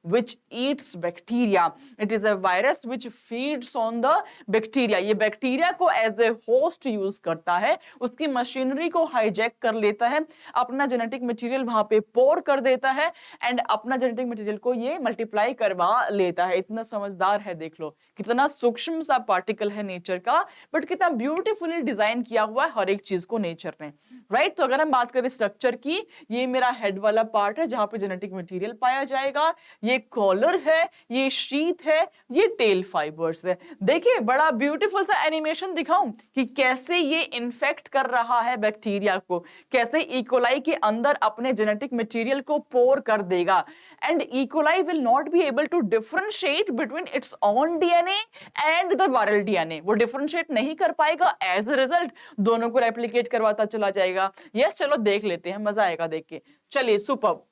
which eats bacteria. It is a virus which feeds on the bacteria. ये बैक्टीरिया को एज ए होस्ट यूज करता है, उसकी मशीनरी को हाईजैक कर लेता है, अपना जेनेटिक मटेरियल वहां पे पोर कर देता है एंड अपना जेनेटिक मटेरियल को ये मल्टीप्लाई करवा लेता है। इतना समझदार है, देख लो कितना सूक्ष्म सा पार्टिकल है नेचर का, बट कितना ब्यूटीफुली डिजाइन किया हुआ है हर एक चीज को नेचर ने, राइट। तो अगर हम बात करें स्ट्रक्चर की, ये मेरा हेड वाला पार्ट है जहां पे जेनेटिक मटेरियल पाया जाएगा, ये कॉलर है, ये शीथ है, ये टेल फाइबर्स है। देखिए बड़ा ब्यूटीफुल सा एनिमेशन दिखाऊं कि कैसे ये इन्फेक्ट कर रहा है बैक्टीरिया को, कैसे इकोलाई के अंदर अपने जेनेटिक मटेरियल को पोर कर देगा। And E coli will not be able to differentiate between its own DNA and the viral DNA, वो डिफरेंशिएट नहीं कर पाएगा। एज अ रिजल्ट दोनों को रेप्लिकेट करवाता चला जाएगा। यस, चलो देख लेते हैं, मजा आएगा देख के। चलिए सुपर्ब।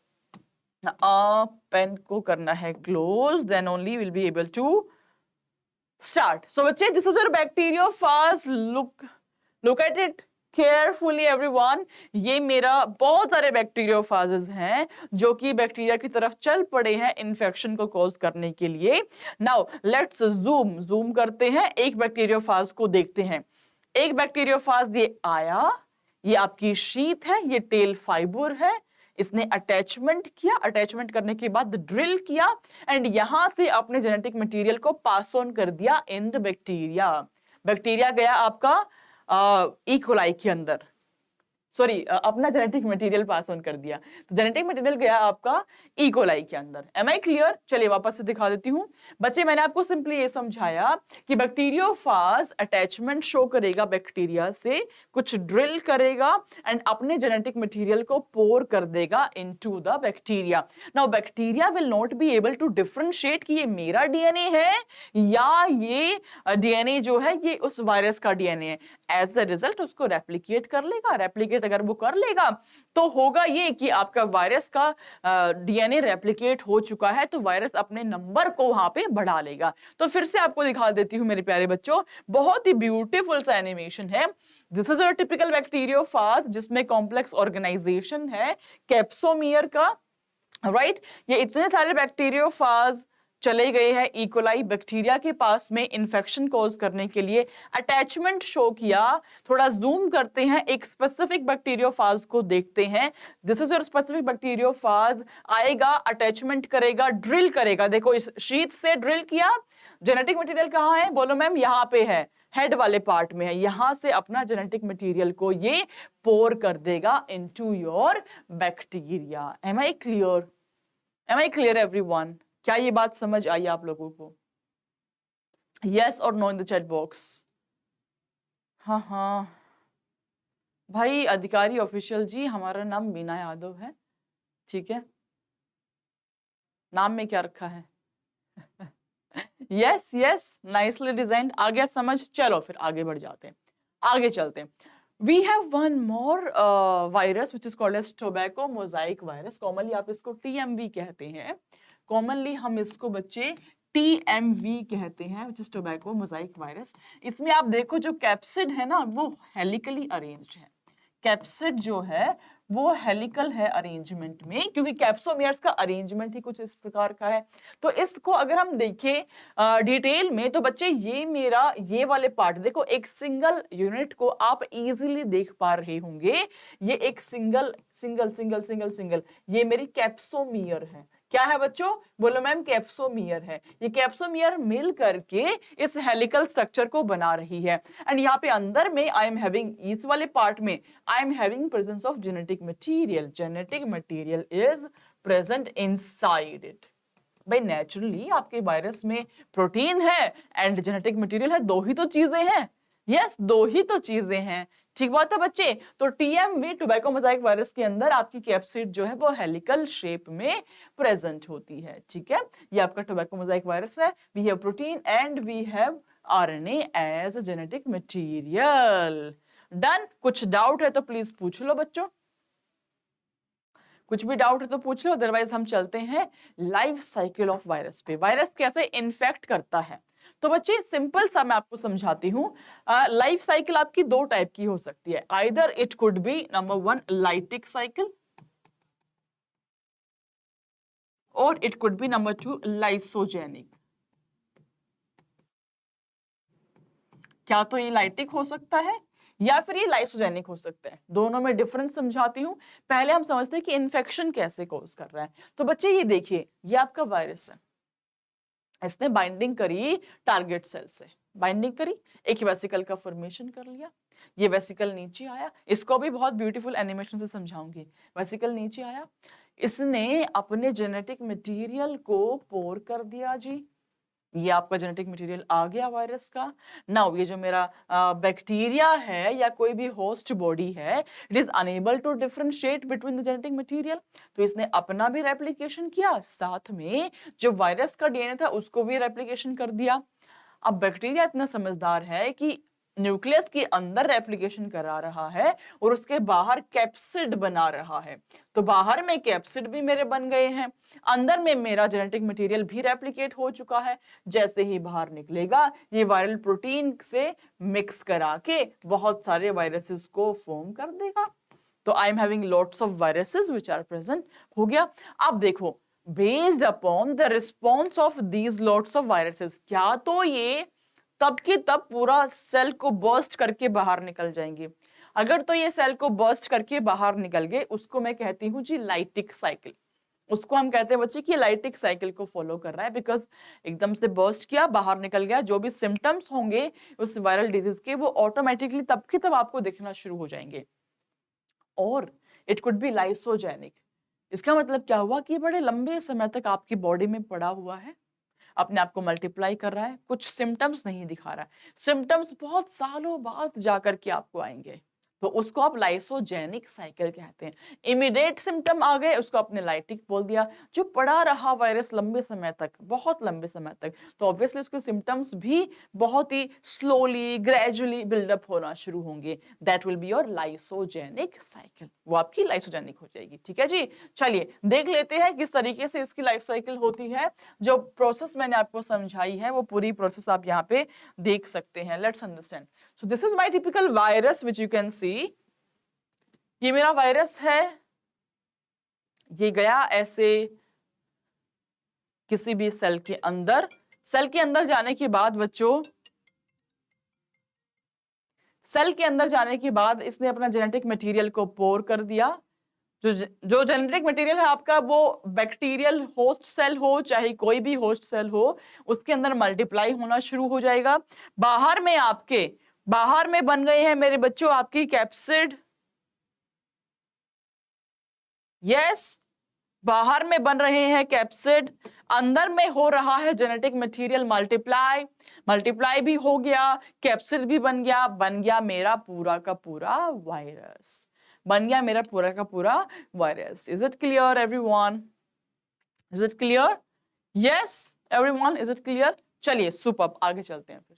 पेन को करना है close, then only will be able to start. So बच्चे, this is your bacteriophage, look at it carefully everyone. ये मेरा बहुत सारे बैक्टीरियोफाजेस हैं जो कि बैक्टीरिया की तरफ चल पड़े हैं इन्फेक्शन को कॉज करने के लिए। नाउ लेट्स जूम करते हैं, एक बैक्टीरियोफाज को देखते हैं। एक बैक्टीरियोफाज ये आया, ये आपकी शीथ है, ये टेल फाइबर है, इसने अटैचमेंट किया, अटैचमेंट करने के बाद ड्रिल किया एंड यहां से अपने जेनेटिक मटेरियल को पास ऑन कर दिया इन द बैक्टीरिया। बैक्टीरिया गया आपका इकोलाई के अंदर, सॉरी अपना जेनेटिक मटेरियल पास ऑन कर दिया, तो जेनेटिक मटेरियल गया आपका इकोलाई के अंदर। Am I clear? चलिए वापस से दिखा देती हूँ बच्चे। मैंने आपको सिंपली ये समझाया कि बैक्टीरियोफाज अटैचमेंट शो करेगा बैक्टीरिया से, कुछ ड्रिल करेगा एंड अपने जेनेटिक मटेरियल को पोर कर देगा into the bacteria. Now bacteria will not be able to differentiate कि ये मेरा डीएनए है या ये डीएनए जो है ये उस वायरस का डीएनए है। एज अ रिजल्ट उसको रेप्लिकेट कर लेगा। रेप्लिकेट अगर वो कर लेगा तो होगा ये कि आपका वायरस का डीएनए रेप्लिकेट हो चुका है, तो वायरस अपने नंबर को वहां पे बढ़ा लेगा। तो फिर से आपको दिखा देती हूँ मेरे प्यारे बच्चों, बहुत ही ब्यूटीफुल सा एनिमेशन है। This is a typical bacteriophage जिसमें कॉम्प्लेक्स ऑर्गेनाइजेशन है कैप्सोमियर का, राइट। ये इतने सारे बैक्टीरियोफाज चले गए हैं इकोलाई बैक्टीरिया के पास में इन्फेक्शन कॉज करने के लिए, अटैचमेंट शो किया। थोड़ा जूम करते हैं, एक स्पेसिफिक बैक्टीरियोफाज को देखते हैं। This is your specific bacteriophage, आएगा, अटैचमेंट करेगा, ड्रिल करेगा। देखो इस शीथ से ड्रिल किया, जेनेटिक मटेरियल कहाँ है? बोलो मैम, यहाँ पे है, हेड वाले पार्ट में है। यहां से अपना जेनेटिक मटेरियल को ये पोर कर देगा into your bacteria. Am I clear? Am I clear everyone? क्या ये बात समझ आई आप लोगों को? यस और no in the chat box. हाँ हाँ भाई, अधिकारी ऑफिशियल जी, हमारा नाम मीना यादव है। ठीक है, नाम में क्या रखा है? Yes yes, nicely designed. आ गया समझ? चलो फिर आगे बढ़ जाते हैं, आगे चलते हैं। We have one more virus which is called as tobacco mosaic virus. Commonly आप इसको टीएमवी कहते हैं, कॉमनली हम इसको बच्चे टीएमवी कहते हैं, which is tobacco mosaic virus. इसमें आप देखो जो कैप्सिड है ना वो हेलिकली अरेंज्ड है। कैप्सिड जो है वो हेलिकल है अरेंजमेंट में, क्योंकि कैप्सोमियर्स का अरेंजमेंट ही कुछ इस प्रकार का है। तो इसको अगर हम देखें डिटेल में तो बच्चे ये मेरा ये वाले पार्ट देखो, एक सिंगल यूनिट को आप इजीली देख पा रहे होंगे। ये एक single single single single single ये मेरी कैप्सोमियर है। क्या है बच्चों? बोलो मैम, कैप्सोमियर है। ये कैप्सोमियर मिल करके इस हेलिकल स्ट्रक्चर को बना रही है। एंड यहाँ पे अंदर में आई एम हैविंग, इस वाले पार्ट में आई am having presence of genetic material. Genetic material is present inside it. भाई नेचुरली आपके वायरस में प्रोटीन है एंड जेनेटिक मटेरियल है, दो ही तो चीजें हैं। यस, दो ही तो चीजें हैं। ठीक बात है बच्चे। तो टीएमवी टोबैको मोजाइक वायरस के अंदर आपकी कैप्सिड जो है वो हेलिकल शेप में प्रेजेंट होती है। ठीक है, ये आपका टोबैको मोजाइक वायरस है। We have protein and we have RNA as a genetic material. Done. कुछ डाउट है तो प्लीज पूछ लो बच्चों, कुछ भी डाउट है तो पूछ लो, अदरवाइज हम चलते हैं लाइफ साइकिल ऑफ वायरस पे। वायरस कैसे इन्फेक्ट करता है? तो बच्चे सिंपल सा मैं आपको समझाती हूँ। लाइफ साइकिल आपकी दो टाइप की हो सकती है। Either it could be number 1 lytic cycle और it could be number 2 lysogenic. क्या तो ये लाइटिक हो सकता है या फिर ये लाइसोजेनिक हो सकता है। दोनों में डिफरेंस समझाती हूँ। पहले हम समझते हैं कि इन्फेक्शन कैसे कॉज कर रहा है। तो बच्चे ये देखिए, ये आपका वायरस है, इसने बाइंडिंग करी टारगेट सेल से, बाइंडिंग करी, एक वेसिकल का फॉर्मेशन कर लिया। ये वेसिकल नीचे आया, इसको भी बहुत ब्यूटीफुल एनिमेशन से समझाऊंगी। वेसिकल नीचे आया, इसने अपने जेनेटिक मटेरियल को पोर कर दिया जी। ये आपका जेनेटिक मटेरियल आ गया वायरस का। नाउ ये जो मेरा बैक्टीरिया है या कोई भी होस्ट बॉडी है, it is unable to differentiate between the genetic material. तो इसने अपना भी रेप्लिकेशन किया, साथ में जो वायरस का डीएनए था उसको भी रेप्लिकेशन कर दिया। अब बैक्टीरिया इतना समझदार है कि न्यूक्लियस के अंदर रेप्लिकेशन करा रहा है और उसके बाहर कैप्सिड बना रहा है। तो बाहर में कैप्सिड भी मेरे बन गए हैं, अंदर में मेरा जेनेटिक मटेरियल भी रेप्लिकेट हो चुका है। जैसे ही बाहर निकलेगा ये वायरल प्रोटीन से मिक्स करा के बहुत सारे वायरसेस को फॉर्म कर देगा। तो I am having lots of viruses which are present. हो गया। अब देखो, based upon the response of these lots of viruses, क्या तो ये तब के तब पूरा सेल को बर्स्ट करके बाहर निकल जाएंगे। अगर तो ये सेल को बर्स्ट करके बाहर निकल गए, उसको मैं कहती हूँ जी लाइटिक साइकिल। उसको हम कहते हैं बच्चे कि लाइटिक साइकिल को फॉलो कर रहा है, बिकॉज एकदम से बर्स्ट किया, बाहर निकल गया, जो भी सिम्टम्स होंगे उस वायरल डिजीज के वो ऑटोमेटिकली तब के तब आपको दिखना शुरू हो जाएंगे। और इट कुड बी लाइसोजेनिक। इसका मतलब क्या हुआ कि बड़े लंबे समय तक आपकी बॉडी में पड़ा हुआ है, अपने आप को मल्टीप्लाई कर रहा है, कुछ सिम्टम्स नहीं दिखा रहा है, सिम्टम्स बहुत सालों बाद जाकर के आपको आएंगे, तो उसको आप लाइसोजेनिक साइकिल कहते हैं। इमीडिएट सिम्टम आ गए, उसको आपने लाइटिक बोल दिया। जो पड़ा रहा वायरस लंबे समय तक, बहुत लंबे समय तक, तो ऑब्वियसली उसके सिम्टम्स भी बहुत ही स्लोली ग्रेजुअली बिल्डअप होना शुरू होंगे। That will be your lysogenic cycle, वो आपकी लाइसोजेनिक हो जाएगी। ठीक है जी, चलिए देख लेते हैं किस तरीके से इसकी लाइफ साइकिल होती है। जो प्रोसेस मैंने आपको समझाई है वो पूरी प्रोसेस आप यहाँ पे देख सकते हैं। Let's understand. So this is my typical virus which you can see. ये मेरा वायरस है, ये गया ऐसे किसी भी सेल के अंदर। सेल के अंदर जाने के बाद बच्चों, सेल के अंदर जाने के बाद इसने अपना जेनेटिक मटेरियल को पोर कर दिया। जो जेनेटिक मटेरियल है आपका वो बैक्टीरियल होस्ट सेल हो चाहे कोई भी होस्ट सेल हो, उसके अंदर मल्टीप्लाई होना शुरू हो जाएगा। बाहर में आपके, बाहर में बन गए हैं मेरे बच्चों आपकी कैप्सिड। यस, बाहर में बन रहे हैं कैप्सिड, अंदर में हो रहा है जेनेटिक मटेरियल मल्टीप्लाई। मल्टीप्लाई भी हो गया, कैप्सिड भी बन गया, बन गया मेरा पूरा का पूरा वायरस। बन गया मेरा पूरा का पूरा virus. Is it clear everyone? Is it clear? Yes everyone, is it clear? चलिए सुपर, आगे चलते हैं। फिर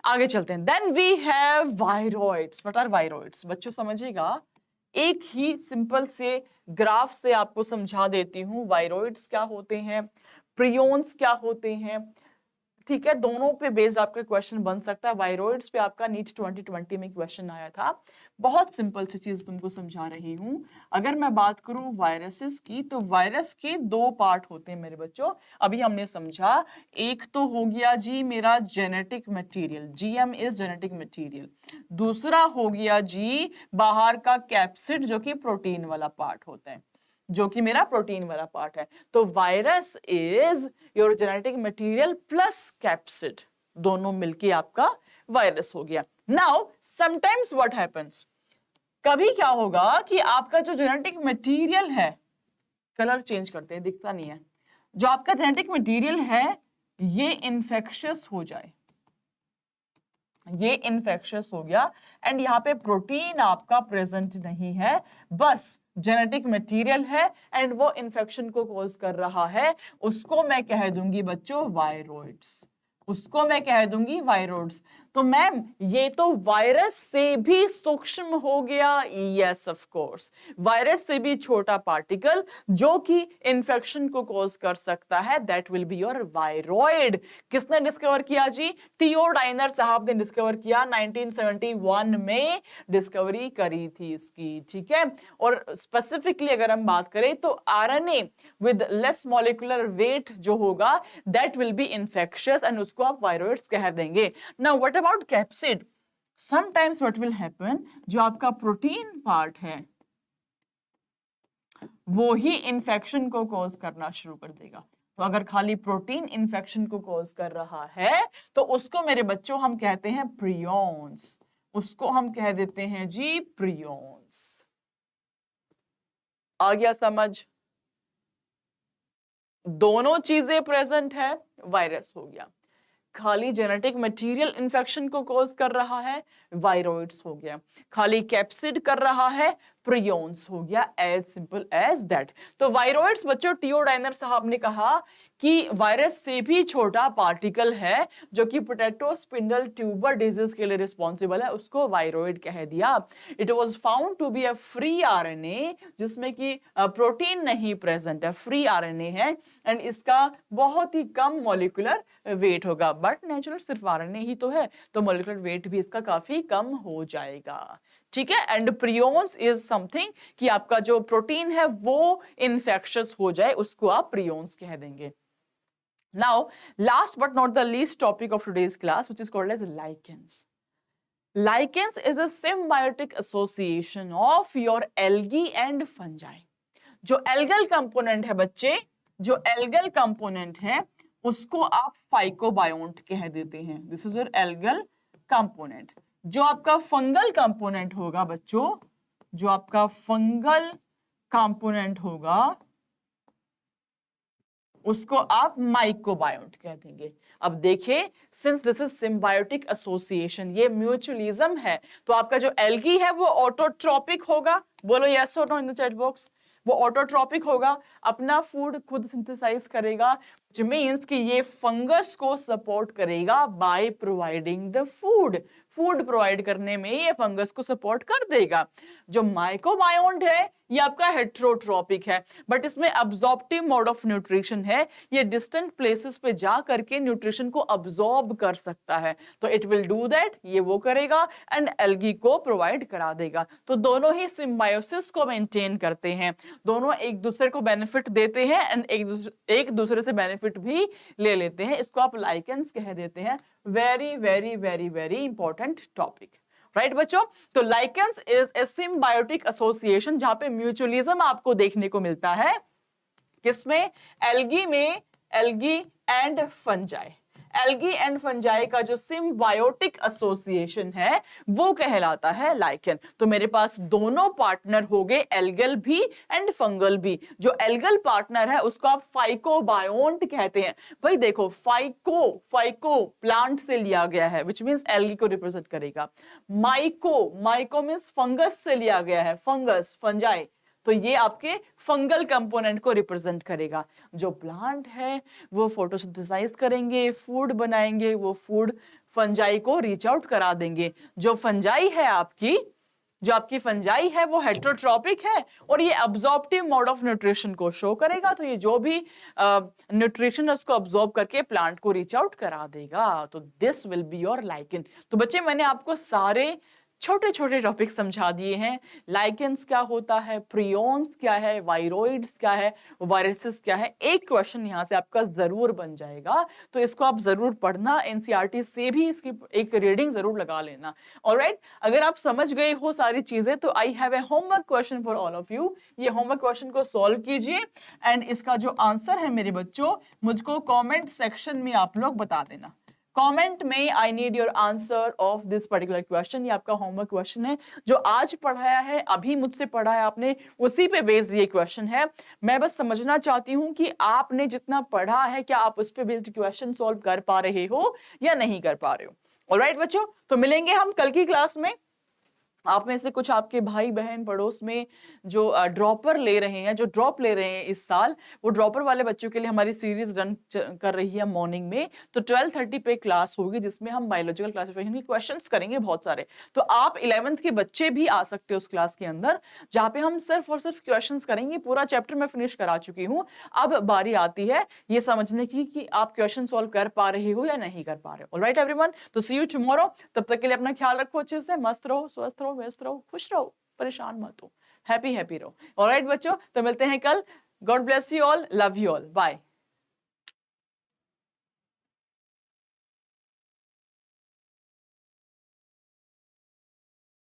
आगे चलते हैं। Then we have viroids. What are viroids? बच्चों समझिएगा, एक ही सिंपल से ग्राफ से आपको समझा देती हूँ वायरॉइड्स क्या होते हैं, प्रियोन्स क्या होते हैं। ठीक है, दोनों पे बेस्ड आपका क्वेश्चन बन सकता है। वायरॉइड्स पे आपका नीट 2020 में क्वेश्चन आया था। बहुत सिंपल सी चीज तुमको समझा रही हूँ। अगर मैं बात करूं वायरसेस की, तो वायरस के दो पार्ट होते हैं मेरे बच्चों। अभी हमने समझा, एक तो हो गया जी मेरा genetic material, GM is genetic material. दूसरा हो गया जी बाहर का कैप्सिड, जो कि प्रोटीन वाला पार्ट होता है, जो कि मेरा प्रोटीन वाला पार्ट है। तो virus is your genetic material plus capsid, दोनों मिलके आपका वायरस हो गया। नाउ समटाइम्स व्हाट हैपेंस, कभी क्या होगा कि आपका जो जेनेटिक मटेरियल है, कलर चेंज करते हैं, दिखता नहीं है, जो आपका जेनेटिक मटेरियल है ये इन्फेक्शियस हो जाए, ये इन्फेक्शियस हो गया एंड यहाँ पे प्रोटीन आपका प्रेजेंट नहीं है, बस जेनेटिक मटेरियल है एंड वो इन्फेक्शन को कॉज कर रहा है, उसको मैं कह दूंगी बच्चों वायरॉइड्स, उसको मैं कह दूंगी वायरॉइड्स। तो मैम ये तो वायरस से भी सूक्ष्म हो गया, यस ऑफ कोर्स, वायरस से भी छोटा पार्टिकल जो कि इंफेक्शन को कॉज कर सकता है, that will be your viroid. किसने डिस्कवर किया जी? टियोडाइनर साहब ने डिस्कवर किया, 1971 में डिस्कवरी करी थी इसकी। ठीक है, और स्पेसिफिकली अगर हम बात करें तो RNA with less molecular weight जो होगा that will B infectious and उसको आप वायरॉइड्स कह देंगे। Now what about capsid? Sometimes what will happen, जो आपका प्रोटीन पार्ट है वो ही इन्फेक्शन को कॉज करना शुरू कर देगा। तो अगर खाली प्रोटीन इन्फेक्शन को कॉज कर रहा है तो उसको मेरे बच्चों हम कहते हैं प्रियोन्स, उसको हम कह देते हैं जी प्रियोन्स। आ गया समझ? दोनों चीजें प्रेजेंट है, वायरस हो गया, खाली जेनेटिक मटेरियल इन्फेक्शन को कॉज कर रहा है, वायरॉइड्स हो गया, खाली कैप्सिड कर रहा है, प्रियोन्स हो गया, एज सिंपल एज दैट। तो वायरॉइड्स बच्चों, टियोडाइनर साहब ने कहा कि वायरस से भी छोटा पार्टिकल है जो कि पोटैटो स्पिंडल ट्यूबर डिजीज के लिए रिस्पॉन्सिबल है, उसको वायरॉइड कह दिया। It was found to be a free RNA, जिसमें कि प्रोटीन नहीं प्रेजेंट है, फ्री आरएनए है एंड इसका बहुत ही कम मॉलिक्यूलर वेट होगा, बट नेचुरल सिर्फ आरएनए ही तो है, तो मॉलिक्यूलर वेट भी इसका काफी कम हो जाएगा। ठीक है, एंड प्रियोन्स इज समथिंग कि आपका जो प्रोटीन है वो इन्फेक्शियस हो जाए, उसको आप प्रियोन्स कह देंगे। Now, last but not the least topic of today's class, which is called as lichens. Lichens is a symbiotic association of your algae and fungi. जो algal component है बच्चे, जो algal component है उसको आप फाइकोबायोन्ट कह देते हैं। This is your algal component. जो आपका फंगल कंपोनेंट होगा बच्चों, जो आपका फंगल कंपोनेंट होगा उसको आप माइकोबायोट कह देंगे। अब देखिए, since this is symbiotic association, ये म्यूचुअलिज्म है, तो आपका जो एल्गी है वो ऑटोट्रॉपिक होगा। बोलो यस और no in the chat box. वो ऑटोट्रॉपिक होगा, अपना फूड खुद सिंथेसाइज करेगा, which means कि ये फंगस को सपोर्ट करेगा by providing the food, food provide करने में ये फंगस को सपोर्ट कर देगा। जो माइकोबायोन्ट है ये आपका हेट्रोट्रॉपिक है, बट इसमें अब्जॉर्प्टिव मोड ऑफ न्यूट्रिशन है, ये डिस्टेंट प्लेसेस पे जा करके न्यूट्रिशन को अब्सॉर्ब कर सकता है, तो इट विल डू दैट, ये वो करेगा एंड एल्गी को प्रोवाइड करा देगा। तो दोनों ही सिम्बायोसिस को मेंटेन करते हैं, दोनों एक दूसरे को बेनिफिट देते हैं एंड एक दूसरे से बेनिफिट भी ले लेते हैं, इसको आप लाइकेंस कह देते हैं। Very very very very important topic, right बच्चों। तो lichens is a symbiotic association जहां पे म्यूचुअलिज्म आपको देखने को मिलता है, किसमें? एल्गी में, algae and fungi, algae and fungi का जो सिम्बायोटिक एसोसिएशन है वो कहलाता है लाइकेन। तो मेरे पास दोनों पार्टनर हो गए, एल्गल भी एंड फंगल भी। जो एल्गल पार्टनर है उसको आप फाइकोबायोन्ट कहते हैं। भाई देखो, फाइको प्लांट से लिया गया है, विच मींस एल्गी को रिप्रेजेंट करेगा। माइको मींस फंगस से लिया गया है, फंगस, फंजाई, तो ये आपके फंगल कंपोनेंट को रिप्रेजेंट करेगा। जो प्लांट है वो फोटोसिंथेसाइज करेंगे, फूड बनाएंगे, वो फूड फंजाई को रीच आउट करा देंगे। जो आपकी फंजाई है वो हेटेरोट्रॉपिक है और ये अब्जॉर्प्टिव मोड ऑफ न्यूट्रिशन को शो करेगा। तो ये जो भी न्यूट्रिशन है उसको अब्जॉर्ब करके प्लांट को रीच आउट करा देगा। तो this will be your lichen. तो बच्चे, मैंने आपको सारे छोटे छोटे टॉपिक समझा दिए हैं। लाइकेंस क्या होता है, प्रियोन्स क्या है, वायरोइड्स क्या है, वायरसेस क्या है। एक क्वेश्चन यहाँ से आपका जरूर बन जाएगा, तो इसको आप जरूर पढ़ना। एनसीईआरटी से भी इसकी एक रीडिंग जरूर लगा लेना। ऑलराइट, अगर आप समझ गए हो सारी चीजें तो I have a homework question for all of you. ये होमवर्क क्वेश्चन को सॉल्व कीजिए एंड इसका जो आंसर है मेरे बच्चों, मुझको कॉमेंट सेक्शन में आप लोग बता देना। कमेंट में I need your answer of this particular question. ये आपका होमवर्क क्वेश्चन है, जो आज पढ़ाया है, अभी मुझसे पढ़ा है आपने, उसी पे बेस्ड ये क्वेश्चन है। मैं बस समझना चाहती हूँ कि आपने जितना पढ़ा है क्या आप उस पे बेस्ड क्वेश्चन सॉल्व कर पा रहे हो या नहीं कर पा रहे हो। ऑलराइट बच्चों, तो मिलेंगे हम कल की क्लास में। आप में से कुछ आपके भाई बहन पड़ोस में जो ड्रॉपर ले रहे हैं, जो ड्रॉप ले रहे हैं इस साल, वो ड्रॉपर वाले बच्चों के लिए हमारी सीरीज रन कर रही है मॉर्निंग में। तो 12:30 पे क्लास होगी जिसमें हम बायोलॉजिकल क्लासिफिकेशन के क्वेश्चंस करेंगे बहुत सारे। तो आप 11th के बच्चे भी आ सकते हो उस क्लास के अंदर, जहाँ पे हम सिर्फ और सिर्फ क्वेश्चंस करेंगे। पूरा चैप्टर मैं फिनिश करा चुकी हूँ। अब बारी आती है ये समझने की कि आप क्वेश्चन सॉल्व कर पा रहे हो या नहीं कर पा रहे हो। ऑलराइट एवरीवन, तो सी यू टुमारो। तब तक के लिए अपना ख्याल रखो, अच्छे से मस्त रहो, स्वस्थ रहो, व्यस्त रहो, खुश रहो, परेशान मत हो, हैप्पी रहो। ऑलराइट बच्चों, तो मिलते हैं कल। God bless you all, love you all, bye.